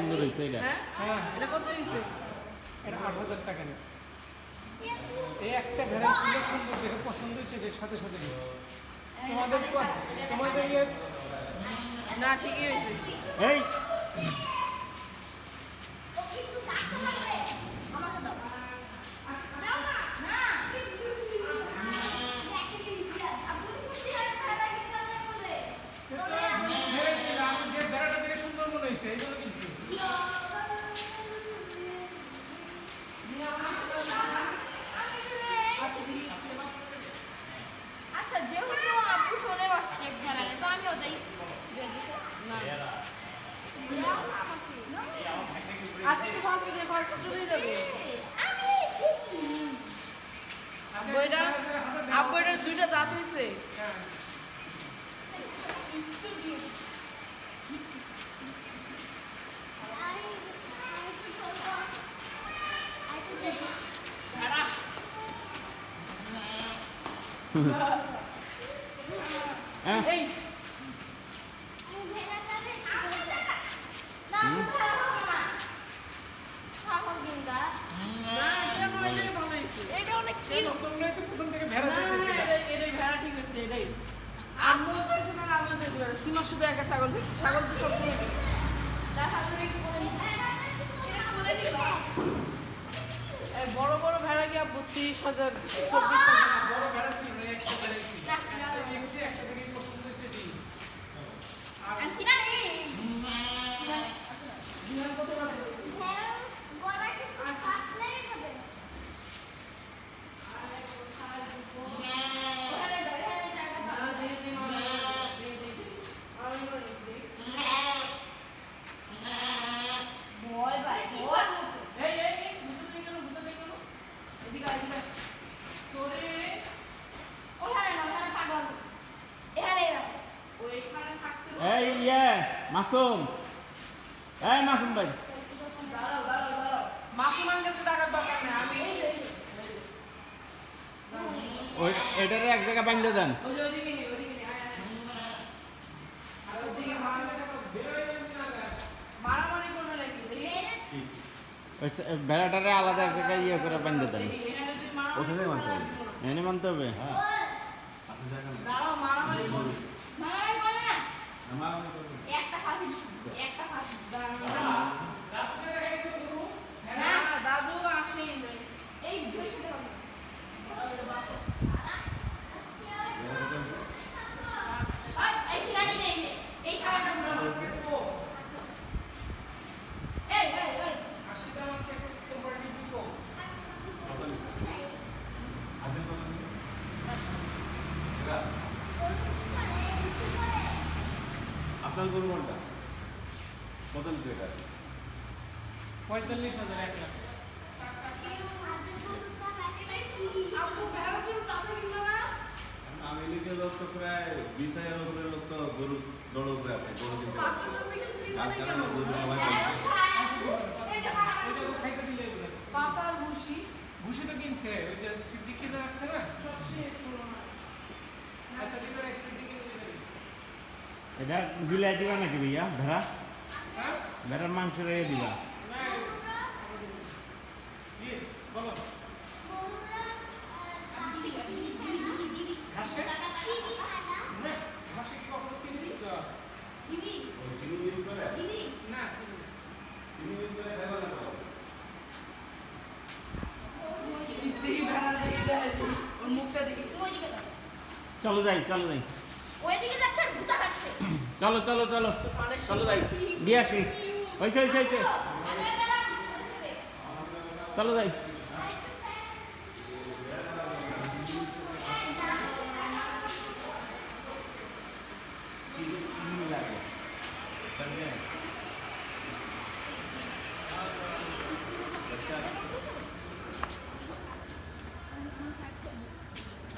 সুন্দর হয়েছে এটা। হ্যাঁ এটা কত হয়েছে? এটা ৮,০০০ টাকা নিচ্ছে। এই একটা ভেড়া ছিল সুন্দর দেখে পছন্দ হয়েছে, এর সাথে সাথে নিচ্ছে। তোমাদের ইয়ে না ঠিকই হয়েছে। এই ভেড়াটা দেখে সুন্দর মনে হয়েছে, এই জন্য কিনছি। আচ্ছা যেহেতু আপু চলে আসছে ভেড়ারে তো আমিও যাই আজকে ফার্স্ট চলে যাবে। আব্বু এটার দুইটা দাঁত হয়েছে। এই এটা অনেক তোমরা তো প্রথম থেকে ভেড়া না, দেখতেছিলে। এটাই ভেড়া ঠিক আছে এটাই। আমিও চাইছি না, আমিও চাইছি না। সীমা শুধু একা ছাগল চাইছে, ছাগল তো সবসময় চাই। এই বড় বড় ভেড়া কি আব্বু 30,000 24,000 বড় ভেড়া ছিল না, একটা ভেড়াই ছিল। দেখছি একটা থেকে পছন্দ হয়েছে, দিই। দিনের কত টাকা? এই এই এই বুঝতে দেই কেন এদিকে এদিকে তোরে ওইখানে থাকতে এই ইয়ে মাসুম, এই মাসুম ভাই, দাঁড়াও মাসুম আঙ্কেলকে টাকার দরকার নেই আমি ওই এটারে এক জায়গায় বাঁধতে দেন। ওই যে ওইদিকে নি আয় আর ওইদিকে মারামারি করবে নাকি দেখি ওই ভেড়াটারে আলাদা এক জায়গায় ইয়ে করে বাঁধতে দেন। দেখি এখানে যদি মারামারি ওখানেই মারতে হবে। এনে মানতে হবে। দাঁড়াও মারামারি করবে একটা খাসি একটা খাসি দাঁড়াও না দাদু আসেই নাই এই 200 টাকা এই কিরানি দেই এই ছাগলটা পুরো এই আপনার গরু কোনটা? কত লিটার এটা? 45,000 1 লাখ। আপু ভেড়া গরু টাকা কিনবে না আমি লিখে লোক তো প্রায় 20,000 উপরে লোক তো গরু দৌড় উপরে আছে, গরু কিনতে পারছে। তার কারণে গরু সবাই কিনছে। এই যে ওইটা তো খাইতে দিলে এগুলো। পাতার ভুসি ভুসি তো কিনছে, ওই যে সিদ্দিকি যে রাখছে না, সব শেষ হলো না আচ্ছা ঠিক আছে, সিদ্দিকি দিয়ে দিবি। এটা বিলাই দিবা নাকি ভাইয়া? ভেড়া হ্যাঁ? ভেড়ার মাংস রেখে দিবা। না, দিয়ে, বলো। ঘাসে? না, ঘাসে কি কখনো চিনি দিত? ও চিনি ইউজ করে? না, চিনি দিত। চিনি ইউজ করে খাইবা না তো? সেই ভেড়া দেখে দেখি ওর মুখটা দেখি চলো যাই চলো যাই ওইদিকে যাচ্ছে আর ভুতা খাচ্ছে চলো চলো চলো চলো যাই দিয়ে আসি। হয়েছে হয়েছে হয়েছে, চলো যাই। চিনি লাগে। তাহলে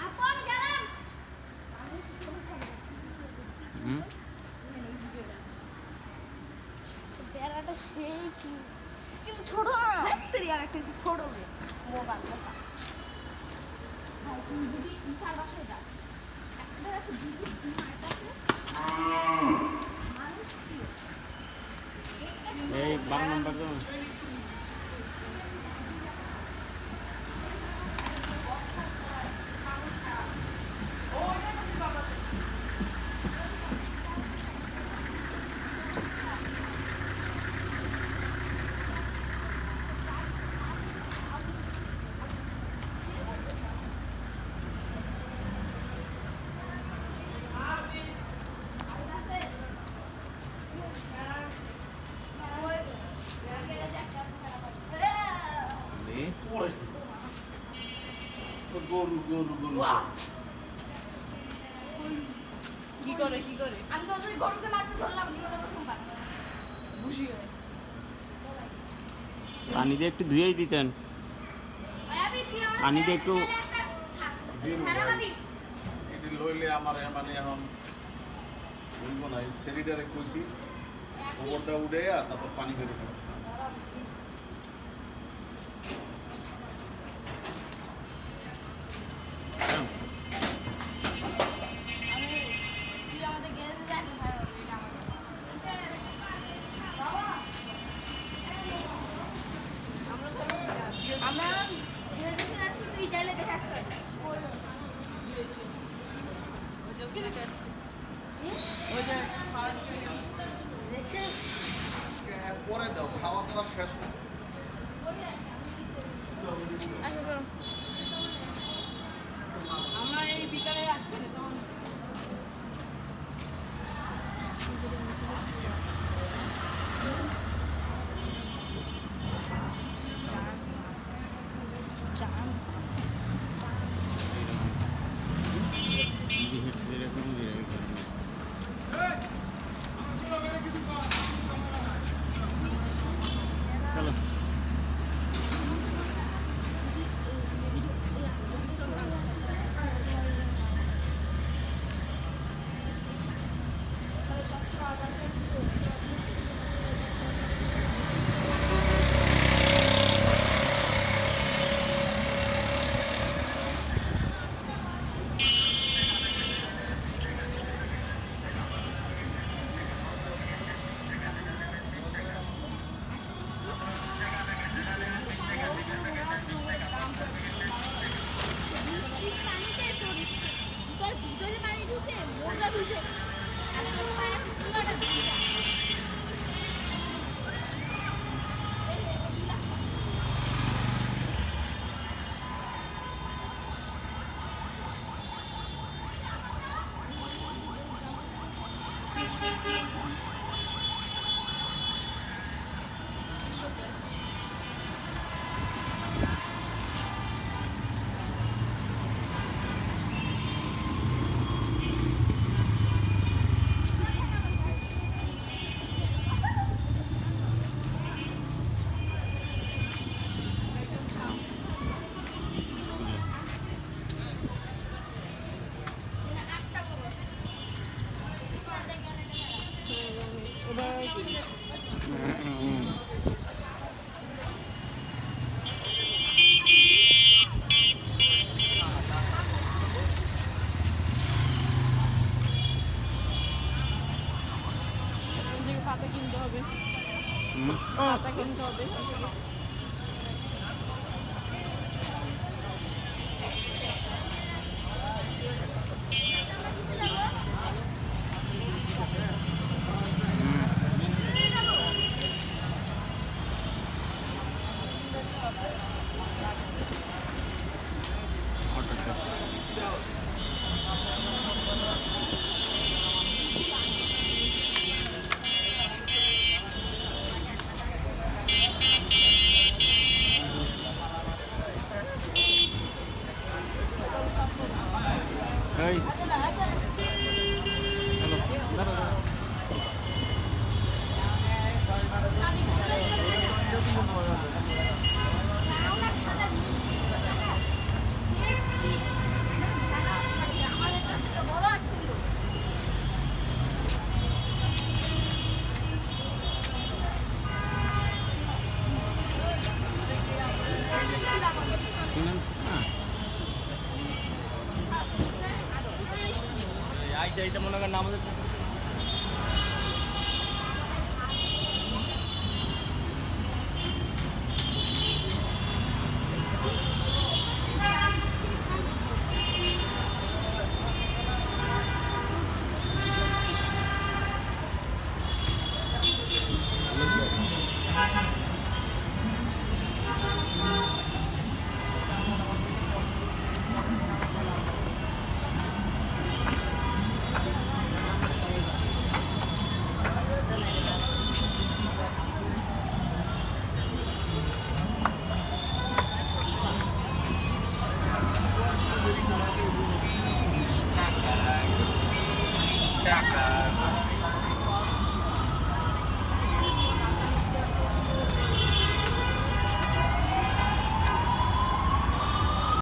আপন গেলাম হুম বেড়াটা সেই কি কিন্তু ছোট হাতের আর একটা ছোট মোবাইল তুমি যদি ইসার বাসায় যাও একটা আছে দিদি মায়ের কাছে মানুষ কি এই 12 নম্বর তো গরু গরু গরু কি করে কি করে আমি তো ওই গরুকে মারতে ধরলাম জীবনে প্রথমবার। খুশি হয় পানি দিয়ে একটু ধুয়েই দিতেন। আমি কি পানি দিয়ে একটু এটি লইলে আমার মানে এখন বলবো না ছেলেটারে কইছি গোবরটা উঠে তারপর পানি বেরো তুই আমাদের গ্যারেজে যাস ভালো এটা আমরা গ্যারেজে যাচ্ছি তুই চাইলে দেখে আসতে পারিস। ওই যে ওকে রেখে আসতে ওই যে ফার্স্ট দেখে পরে দাও খাওয়া দাওয়া শেষ আচ্ছা চলো আমরা এই বিকালে আসবো না তখন এরকম এরকম চলো পানিতে তোর জুতার ভিতরে পানি ঢুকে মোজা ঢুকে আর তোর পায়ে পুরোটা ঢুকে যায়। খাতা কিনতে হবে হুম খাতা কিনতে হবে এই চলো দাঁড়া দাঁড়া এইটা মনে করেন আমাদের